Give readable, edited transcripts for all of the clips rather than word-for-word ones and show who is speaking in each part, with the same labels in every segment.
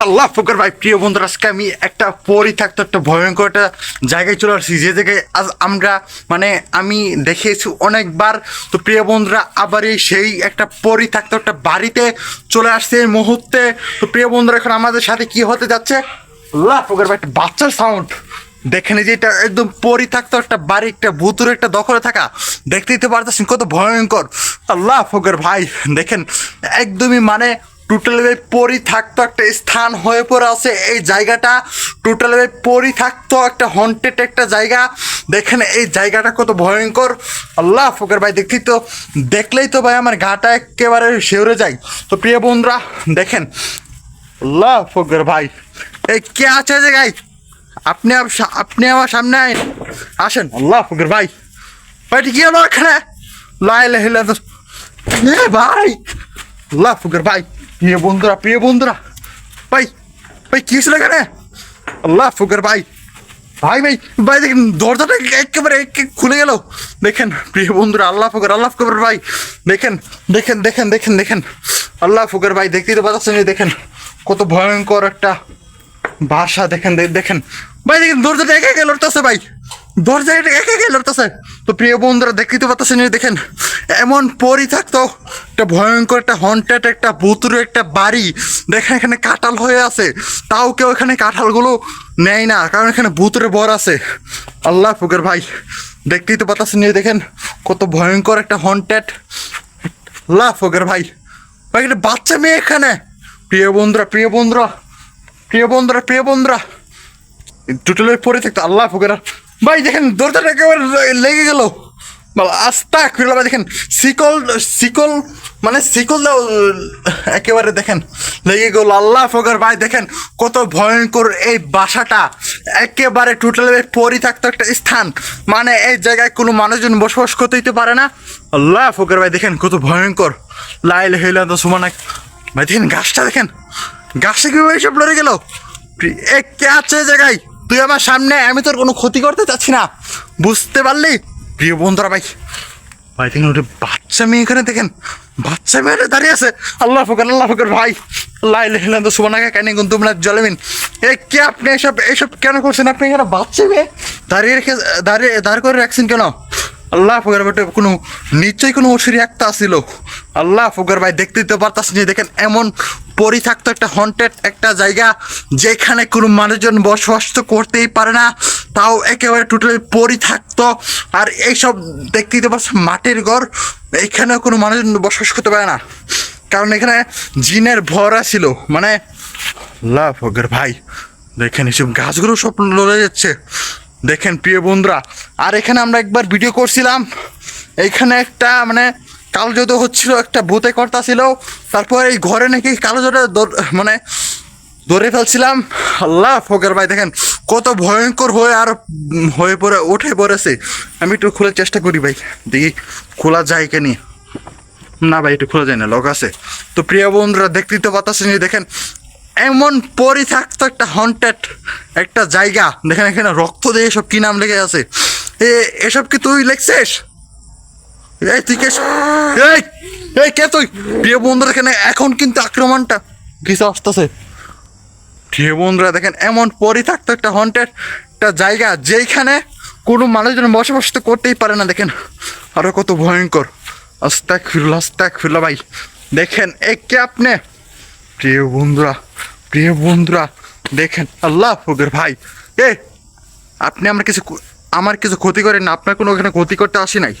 Speaker 1: আল্লাহ ফকর ভাই, প্রিয় বন্ধুরা, আজকে আমি একটা পরিত্যক্ত একটা ভয়ঙ্কর একটা জায়গায় চলে আসছি, যে জায়গায় আজ আমরা আমি দেখেছি অনেকবার। তো প্রিয় বন্ধুরা, আবার এই সেই একটা পরিত্যক্ত একটা বাড়িতে চলে আসছে এই মুহূর্তে। তো প্রিয় বন্ধুরা, এখন আমাদের সাথে কি হতে যাচ্ছে? আল্লাহ ফকর ভাই, একটা বাচ্চার সাউন্ড দেখেন, যে এটা একদম পরিত্যক্ত একটা বাড়ি, একটা ভুতুরে একটা দখলে থাকা, দেখতেই তো পারতেছেন কত ভয়ঙ্কর। আল্লাহ ফকর ভাই দেখেন, একদমই টোটালি পরিত্যক্ত একটা স্থান হয়ে পড়ে আছে এই জায়গাটা। টোটালি পরিত্যক্ত একটা হন্টেড একটা জায়গা। দেখেন এই জায়গাটা কত ভয়ঙ্কর। আল্লাহ ফকর ভাই, দেখলেই তো ভাই আমার গাটা একেবারে শিউরে যায়। তো প্রিয় বন্ধুরা দেখেন, আল্লাহ ফকর ভাই, এই কে আছে জায়গায়? আপনি আমার সামনে আসেন। আল্লাহ ফকর ভাই, ভাই কি হলো এখানে? ভাই আল্লাহ ফকর ভাই, প্রিয় বন্ধুরা ভাই, ভাই কি ছিল এখানে? আল্লাহ ফকর ভাই, ভাই ভাই ভাই দেখেন দরজাটা একেবারে খুলে গেল। দেখেন প্রিয় বন্ধুরা, আল্লাহ ফকর ভাই, দেখেন দেখেন দেখেন দেখেন দেখেন আল্লাহ ফকর ভাই, দেখতেই তো পাচ্ছেন, দেখেন কত ভয়ঙ্কর একটা ভাষা। দেখেন দেখেন ভাই, দেখেন দরজাটা একে একে লড়তেছে ভাই, দরজা একে একে লড়তেছে। তো প্রিয় বন্ধুরা, দেখতেই তো পাচ্ছেন, দেখেন এমন পরিত্যক্ত একটা ভয়ঙ্কর একটা হন্টেড একটা ভুতুরে একটা বাড়ি। দেখেন এখানে কাঁঠাল হয়ে আছে, তাও কেউ এখানে কাঁঠালগুলো নেয় না, কারণ এখানে ভুতুরে বর আছে। আল্লাহ ফকর ভাই, দেখতেই তো পাচ্ছেন, দেখেন কত ভয়ঙ্কর একটা হন্টেড। আল্লাহ ফকর ভাই, ভাই একটা বাচ্চা মেয়ে এখানে। প্রিয় বন্ধুরা প্রিয় বন্ধুরা প্রিয় বন্ধুরা প্রিয় বন্ধুরা টোটালি পরে থাকতো। আল্লাহ ফকর ভাই, দেখেন দরজাটা একেবারে লেগে গেল। আস্তা খুলে ভাই, দেখেন শিকল শিকল শিকল দাও একেবারে, দেখেন লেগে গেল। আল্লাহ ফকর ভাই, দেখেন কত ভয়ঙ্কর এই বাসাটা, একেবারে টোটালি পরিত্যক্ত একটা স্থান। এই জায়গায় কোনো মানুষজন বসবাস করতেই পারে না। আল্লাহ ফকর ভাই, দেখেন কত ভয়ঙ্কর। লাইল হইলা তো সুমানা ভাই, দেখেন গাছটা, দেখেন গাছটা কিভাবে সব লড়ে গেল। কে আছে জায়গায়? তুই আমার সামনে, আমি তোর কোনো ক্ষতি করতে চাচ্ছি না, বুঝতে পারলি? প্রিয় বন্ধুরা ভাই, ভাই দেখেন ওটা বাচ্চা মেয়ে এখানে, দেখেন বাচ্চা মেয়েটা দাঁড়িয়ে আছে। আল্লাহ ফকর ভাই, আল্লাহ তো সুবহানাকা কাইনি কুনতুম মিনাজ জালিমিন। কে আপনি এসব কেন করছেন? আপনি এখানে বাচ্চা মেয়ে দাঁড় করে রাখছেন কেন? আল্লাহ ফকর ভাই, কোনো নিশ্চয়ই কোনো ওষুধ একটা আসছিল। আল্লাহ ফকর ভাই, দেখতেই তো পারতাছেন, দেখেন এমন পরিত্যক্ত একটা হন্টেড একটা জায়গা, যেখানে কোনো মানুষজন বসবাস তো করতেই পারে না, তাও একেবারে টোটালি পরিত্যক্ত। আর এইসব দেখতেই তো পাচ্ছেন মাটির ঘর, এখানে কোনো মানুষজন বসবাস করতে পারে না, কারণ এখানে জিনের ভরা ছিল। আল্লাহ ফকর ভাই, দেখেন এসব গাছগুলো সব লড়ে যাচ্ছে। দেখেন প্রিয় বন্ধুরা, আর এখানে আমরা একবার ভিডিও করছিলাম, এইখানে একটা কালো জাদু হচ্ছিল, একটা ভূতে কর্তা ছিল। তারপর এই ঘরে নাকি কালো জাদু ধরে ফেলছিলাম। আল্লাহ ফকর ভাই, দেখেন কত ভয়ঙ্কর উঠে পড়েছে। আমি একটু খোলার চেষ্টা করি ভাই, দেখি খোলা যায় কেনি। না ভাই, একটু খোলা যায় না, লক আছে। তো প্রিয় বন্ধুরা, দেখতেই তো পাচ্ছেন, দেখেন এমন পরিত্যক্ত একটা হন্টেড একটা জায়গা। দেখেন এখানে রক্ত দিয়ে সব কি নাম লেগে আছে। এসব কি তুই লিখছিস? এই তুই কে? কে তুই? প্রিয় বন্ধুরা, এখানে এখন কিন্তু আক্রমণটা কিছু আসতেছে। প্রিয় বন্ধুরা, দেখেন এমন পরিত্যক্ত একটা হন্টেড একটা জায়গা, যেখানে কোনো মানুষজন বসবাস তো করতেই পারে না। দেখেন আরো কত ভয়ঙ্কর। আস্তাক ফিরুল্লাহ ভাই, দেখেন কে আপনি? প্রিয় বন্ধুরা দেখেন, আল্লাহ ফকর ভাই, আপনি আমার কিছু ক্ষতি করেন না, আপনার কোনো ওখানে ক্ষতি করতে আসি নাই,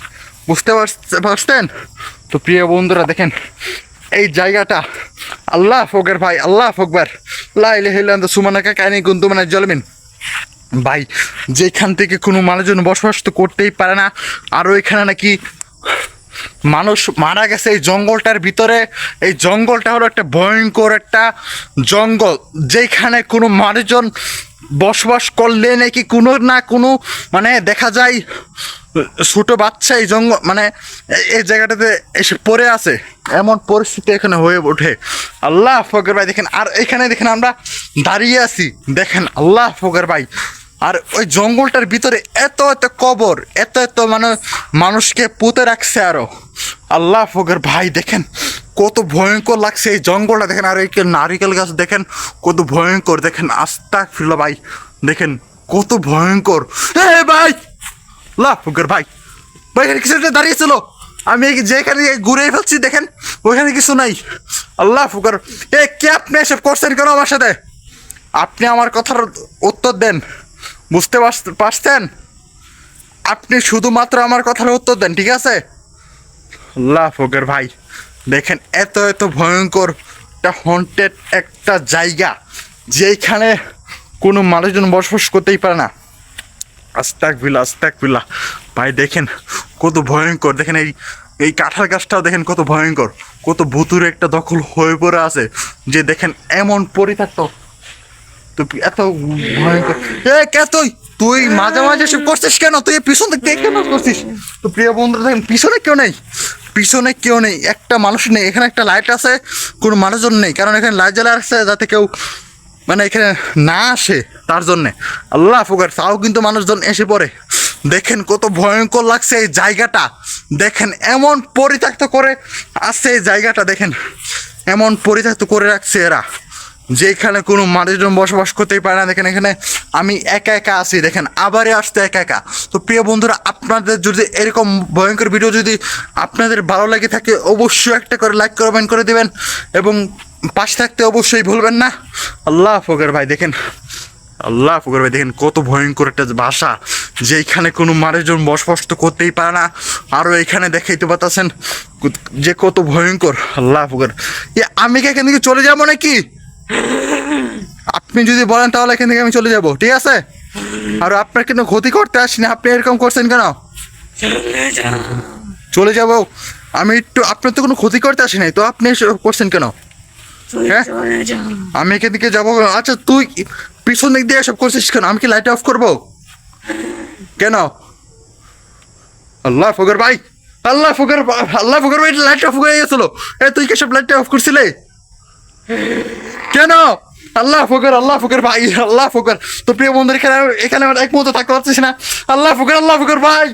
Speaker 1: বুঝতে পারছেন? তো প্রিয় বন্ধুরা, দেখেন এই জায়গাটা, আল্লাহ ফকর ভাই, আল্লাহ ফকবার, লা ইলাহা ইল্লা আনতা সুবহানাকা কাইনি কুনতু মিনাজ জালিমিন। ভাই, যেখান থেকে কোনো মানুষজন বসবাস তো করতেই পারে না, আরও এখানে নাকি মানুষ মারা গেছে এই জঙ্গলটার ভিতরে। এই জঙ্গলটা হলো একটা ভয়ঙ্কর একটা জঙ্গল, যেখানে কোনো মানুষজন বসবাস করলে নাকি কোনো না কোনো দেখা যায় ছোট বাচ্চা এই জঙ্গল এই জায়গাটাতে এসে পড়ে আছে, এমন পরিস্থিতি এখানে হয়ে ওঠে। আল্লাহ ফকর ভাই, দেখেন আর এখানে দেখেন আমরা দাঁড়িয়ে আছি, দেখেন আল্লাহ ফকর ভাই। আর ওই জঙ্গলটার ভিতরে এত এত কবর, এত এত মানুষকে পুঁতে রাখছে আরো। আল্লাহ ফকর ভাই, দেখেন কত ভয়ঙ্কর লাগছে এই জঙ্গলটা দেখেন, আর এই নারিকেল গাছ দেখেন কত ভয়ঙ্কর, দেখেন আস্তাগফিরুল্লাহ ভাই, দেখেন কত ভয়ঙ্কর। এ ভাই আল্লাহ ফুকর ভাই, ভাই এখানে কিছু একটা দাঁড়িয়েছিল, আমি যেখানে ঘুরে ফেলছি দেখেন ওইখানে কিছু নাই। আল্লাহ ফুকর, এ কে আপনি এসব করছেন কেন আমার সাথে? আপনি আমার কথার উত্তর দেন, বুঝতে পারছেন? আপনি শুধুমাত্র আমার কথার উত্তর দেন, ঠিক আছে? আল্লাহ ফুকর ভাই, দেখেন এত এত ভয়ঙ্কর একটা হন্টেড একটা জায়গা, যেখানে কোনো মানুষজন বসবাস করতেই পারে না। আস্তাগফিরুল্লাহ আস্তাগফিরুল্লাহ ভাই, দেখেন কত ভয়ঙ্কর, দেখেন এই কাঁঠাল গাছটাও দেখেন কত ভয়ঙ্কর, কত ভুতুরে একটা দখল হয়ে পড়ে আছে, যে দেখেন এমন পরিত্যক্ত, তো এত ভয়ঙ্কর। এ কে তুই? তুই মাঝে মাঝে এসব করছিস কেন? তুই পিছন থেকে কেন করছিস? তো প্রিয় বন্ধুরা দেখেন পিছনে কেউ নেই, পিছনে কেউ নেই, একটা মানুষ নেই। এখানে একটা লাইট আছে, কোনো মানুষজন নেই, কারণ এখানে লাইট জ্বালা আছে যাতে কেউ মানে এখানে না আসে তার জন্যে। আল্লাহ ফুকার, তাও কিন্তু মানুষজন এসে পড়ে। দেখেন কত ভয়ঙ্কর লাগছে এই জায়গাটা, দেখেন এমন পরিত্যক্ত করে আছে এই জায়গাটা, দেখেন এমন পরিত্যক্ত করে রাখছে এরা, যেখানে কোনো মানুষজন বসবাস করতেই পারে না। দেখেন এখানে আমি একা একা আছি, দেখেন আবারই আসতে একা একা। তো প্রিয় বন্ধুরা, আপনাদের যদি এরকম ভয়ঙ্কর ভিডিও যদি আপনাদের ভালো লাগে থাকে, অবশ্যই একটা করে লাইক কমেন্ট করে দেবেন, এবং পাশে থাকতে অবশ্যই ভুলবেন না। আল্লাহ ফুকর ভাই, দেখেন আল্লাহ ফুকর ভাই, দেখেন কত ভয়ঙ্কর একটা ভাষা, যেখানে কোনো মানুষজন বসবাস তো করতেই পারে না। আরও এখানে দেখাইতে পারতেছেন যে কত ভয়ঙ্কর। আল্লাহ ফুকর, আমি কি এখান থেকে চলে যাবো নাকি? আপনি যদি বলেন তাহলে এখান থেকে আমি চলে যাব, ঠিক আছে? আর আপনার কিন্তু ক্ষতি করতে আসিনি, আপনি এরকম করছেন কেন? চলে যাব আমি একটু, আপনার তো কোনো ক্ষতি করতে আসি নাই, তো আপনি করছেন কেন? হ্যাঁ, আমি এখান থেকে যাবো। আচ্ছা তুই পিছন দিক দিয়ে এসব করছিস কেন? আমি কি লাইট অফ করবো কেন? আল্লাহ ফকর ভাই, আল্লাহ ফকর, আল্লাহ ফকর ভাই, লাইট অফ হয়ে গেছিল। এ তুই কি সব লাইটটা অফ করছিলে কেন? আল্লাহ ফকর, আল্লাহ ফকর ভাই, আল্লাহ ফকর। তো প্রিয় বন্ধুরা, এখানে এখানে এক মুহূর্তে থাকতে পারছিস না। আল্লাহ ফকর, আল্লাহ ফকর ভাই,